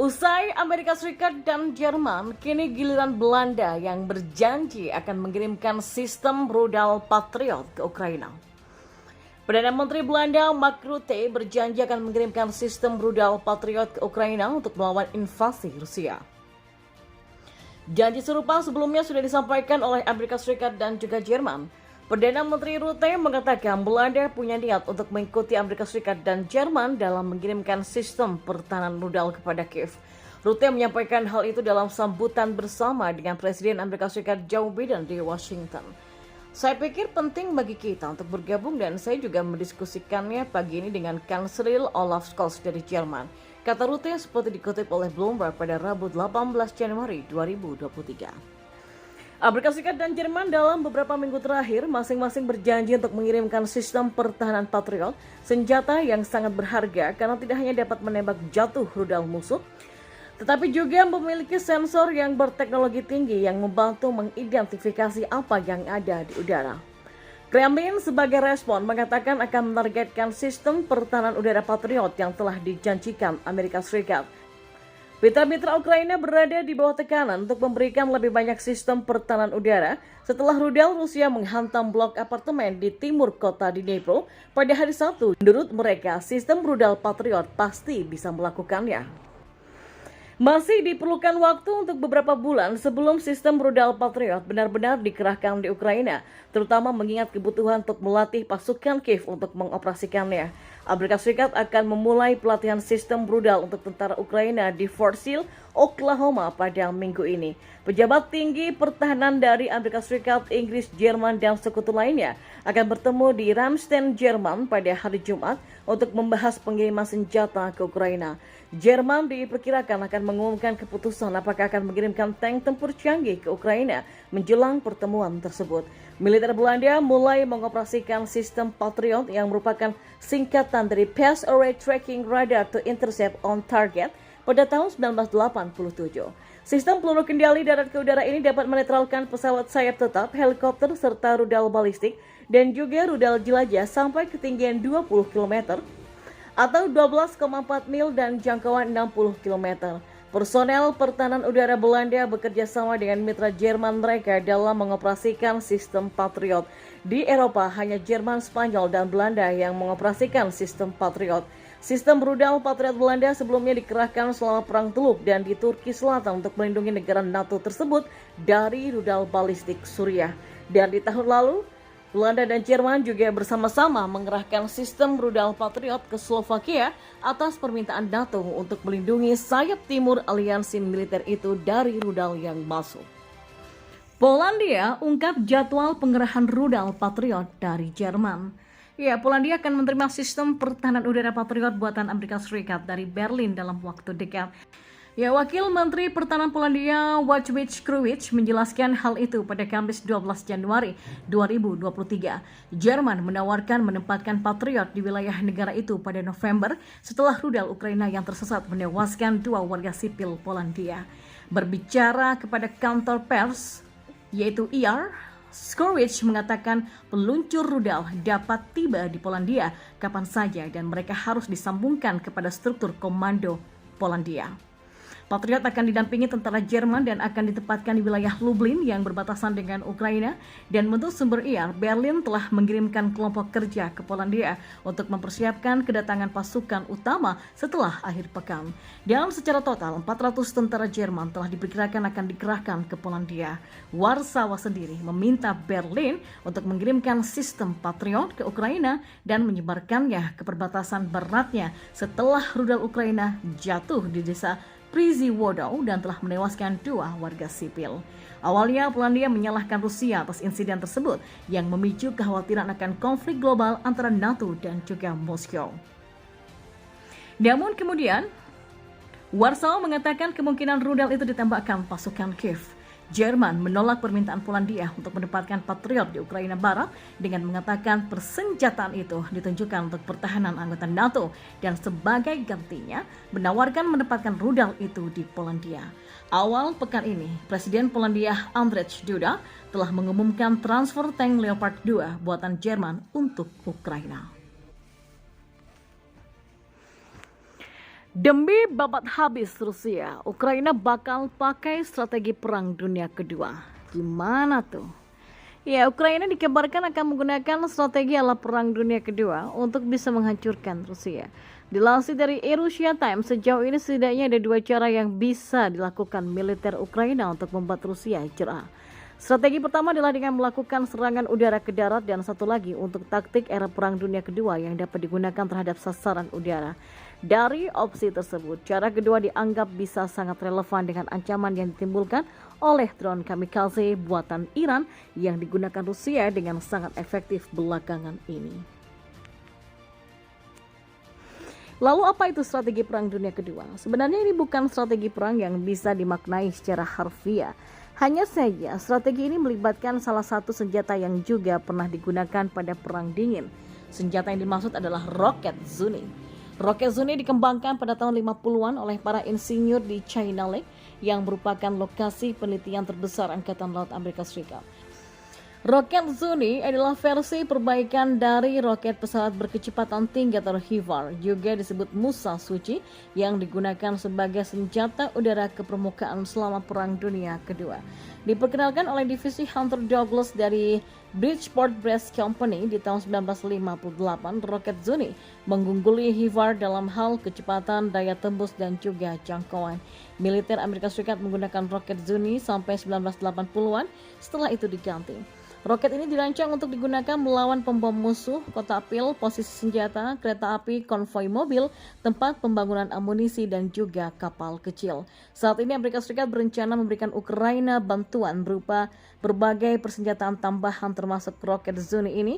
Usai Amerika Serikat dan Jerman, kini giliran Belanda yang berjanji akan mengirimkan sistem rudal Patriot ke Ukraina. Perdana Menteri Belanda Mark Rutte berjanji akan mengirimkan sistem rudal Patriot ke Ukraina untuk melawan invasi Rusia. Janji serupa sebelumnya sudah disampaikan oleh Amerika Serikat dan juga Jerman. Perdana Menteri Rutte mengatakan Belanda punya niat untuk mengikuti Amerika Serikat dan Jerman dalam mengirimkan sistem pertahanan rudal kepada Kiev. Rutte menyampaikan hal itu dalam sambutan bersama dengan Presiden Amerika Serikat Joe Biden di Washington. Saya pikir penting bagi kita untuk bergabung dan saya juga mendiskusikannya pagi ini dengan Kanselir Olaf Scholz dari Jerman. Kata Rutte seperti dikutip oleh Bloomberg pada Rabu 18 Januari 2023. Amerika Serikat dan Jerman dalam beberapa minggu terakhir masing-masing berjanji untuk mengirimkan sistem pertahanan Patriot, senjata yang sangat berharga karena tidak hanya dapat menembak jatuh rudal musuh, tetapi juga memiliki sensor yang berteknologi tinggi yang membantu mengidentifikasi apa yang ada di udara. Kremlin sebagai respon mengatakan akan menargetkan sistem pertahanan udara Patriot yang telah dijanjikan Amerika Serikat. Mitra-mitra Ukraina berada di bawah tekanan untuk memberikan lebih banyak sistem pertahanan udara setelah rudal Rusia menghantam blok apartemen di timur kota Dnipro pada hari Sabtu. Menurut mereka, sistem rudal Patriot pasti bisa melakukannya. Masih diperlukan waktu untuk beberapa bulan sebelum sistem rudal Patriot benar-benar dikerahkan di Ukraina, terutama mengingat kebutuhan untuk melatih pasukan Kiev untuk mengoperasikannya. Amerika Serikat akan memulai pelatihan sistem rudal untuk tentara Ukraina di Fort Sill, Oklahoma pada minggu ini. Pejabat tinggi pertahanan dari Amerika Serikat, Inggris, Jerman, dan sekutu lainnya akan bertemu di Ramstein, Jerman pada hari Jumat untuk membahas pengiriman senjata ke Ukraina. Jerman diperkirakan akan mengumumkan keputusan apakah akan mengirimkan tank tempur canggih ke Ukraina menjelang pertemuan tersebut. Militer Belanda mulai mengoperasikan sistem Patriot yang merupakan singkatan dari Pass Array Tracking Radar to Intercept on Target pada tahun 1987. Sistem peluru kendali darat ke udara ini dapat menetralkan pesawat sayap tetap, helikopter, serta rudal balistik dan juga rudal jelajah sampai ketinggian 20 km atau 12,4 mil dan jangkauan 60 km. Personel pertahanan udara Belanda bekerja sama dengan mitra Jerman mereka dalam mengoperasikan sistem Patriot. Di Eropa hanya Jerman, Spanyol, dan Belanda yang mengoperasikan sistem Patriot. Sistem rudal Patriot Belanda sebelumnya dikerahkan selama Perang Teluk dan di Turki Selatan untuk melindungi negara NATO tersebut dari rudal balistik Suriah. Dan di tahun lalu, Belanda dan Jerman juga bersama-sama mengerahkan sistem rudal Patriot ke Slovakia atas permintaan NATO untuk melindungi sayap timur aliansi militer itu dari rudal yang masuk. Polandia ungkap jadwal pengerahan rudal Patriot dari Jerman. Ya, Polandia akan menerima sistem pertahanan udara Patriot buatan Amerika Serikat dari Berlin dalam waktu dekat. Ya, Wakil Menteri Pertahanan Polandia Wojciech Krowicz menjelaskan hal itu pada Kamis 12 Januari 2023. Jerman menawarkan menempatkan Patriot di wilayah negara itu pada November setelah rudal Ukraina yang tersesat menewaskan 2 warga sipil Polandia. Berbicara kepada kantor pers, yaitu IR, Krowicz mengatakan peluncur rudal dapat tiba di Polandia kapan saja dan mereka harus disambungkan kepada struktur komando Polandia. Patriot akan didampingi tentara Jerman dan akan ditempatkan di wilayah Lublin yang berbatasan dengan Ukraina. Dan menurut sumber IR, Berlin telah mengirimkan kelompok kerja ke Polandia untuk mempersiapkan kedatangan pasukan utama setelah akhir pekan. Dan secara total, 400 tentara Jerman telah diperkirakan akan dikerahkan ke Polandia. Warsawa sendiri meminta Berlin untuk mengirimkan sistem Patriot ke Ukraina dan menyebarkannya ke perbatasan baratnya setelah rudal Ukraina jatuh di desa Przywodą dan telah menewaskan 2 warga sipil. Awalnya Polandia menyalahkan Rusia atas insiden tersebut yang memicu kekhawatiran akan konflik global antara NATO dan juga Moskow. Namun kemudian, Warsawa mengatakan kemungkinan rudal itu ditembakkan pasukan Kiev. Jerman menolak permintaan Polandia untuk menempatkan Patriot di Ukraina Barat dengan mengatakan persenjataan itu ditunjukkan untuk pertahanan anggota NATO dan sebagai gantinya menawarkan menempatkan rudal itu di Polandia. Awal pekan ini, Presiden Polandia Andrzej Duda telah mengumumkan transfer tank Leopard 2 buatan Jerman untuk Ukraina. Demi babat habis Rusia, Ukraina bakal pakai strategi perang dunia kedua. Gimana tuh? Ya, Ukraina dikabarkan akan menggunakan strategi ala perang dunia kedua untuk bisa menghancurkan Rusia. Dilansir dari Eurasia Times, sejauh ini setidaknya ada dua cara yang bisa dilakukan militer Ukraina untuk membuat Rusia jerah. Strategi pertama adalah dengan melakukan serangan udara ke darat dan satu lagi untuk taktik era perang dunia kedua yang dapat digunakan terhadap sasaran udara. Dari opsi tersebut, cara kedua dianggap bisa sangat relevan dengan ancaman yang ditimbulkan oleh drone kamikaze buatan Iran yang digunakan Rusia dengan sangat efektif belakangan ini. Lalu apa itu strategi perang dunia kedua? Sebenarnya ini bukan strategi perang yang bisa dimaknai secara harfiah. Hanya saja strategi ini melibatkan salah satu senjata yang juga pernah digunakan pada perang dingin. Senjata yang dimaksud adalah roket Zuni. Roket Zuni dikembangkan pada tahun 50-an oleh para insinyur di China Lake yang merupakan lokasi penelitian terbesar Angkatan Laut Amerika Serikat. Roket Zuni adalah versi perbaikan dari roket pesawat berkecepatan tinggi atau HIMARS, juga disebut Musa Suci, yang digunakan sebagai senjata udara ke permukaan selama Perang Dunia Kedua. Diperkenalkan oleh divisi Hunter Douglas dari Bridgeport Brass Company di tahun 1958, roket Zuni mengungguli HIMARS dalam hal kecepatan, daya tembus, dan juga jangkauan. Militer Amerika Serikat menggunakan roket Zuni sampai 1980-an, setelah itu diganti. Roket ini dirancang untuk digunakan melawan pembom musuh, kotak pil, posisi senjata, kereta api, konvoi mobil, tempat pembangunan amunisi, dan juga kapal kecil. Saat ini Amerika Serikat berencana memberikan Ukraina bantuan berupa berbagai persenjataan tambahan termasuk roket Zuni ini.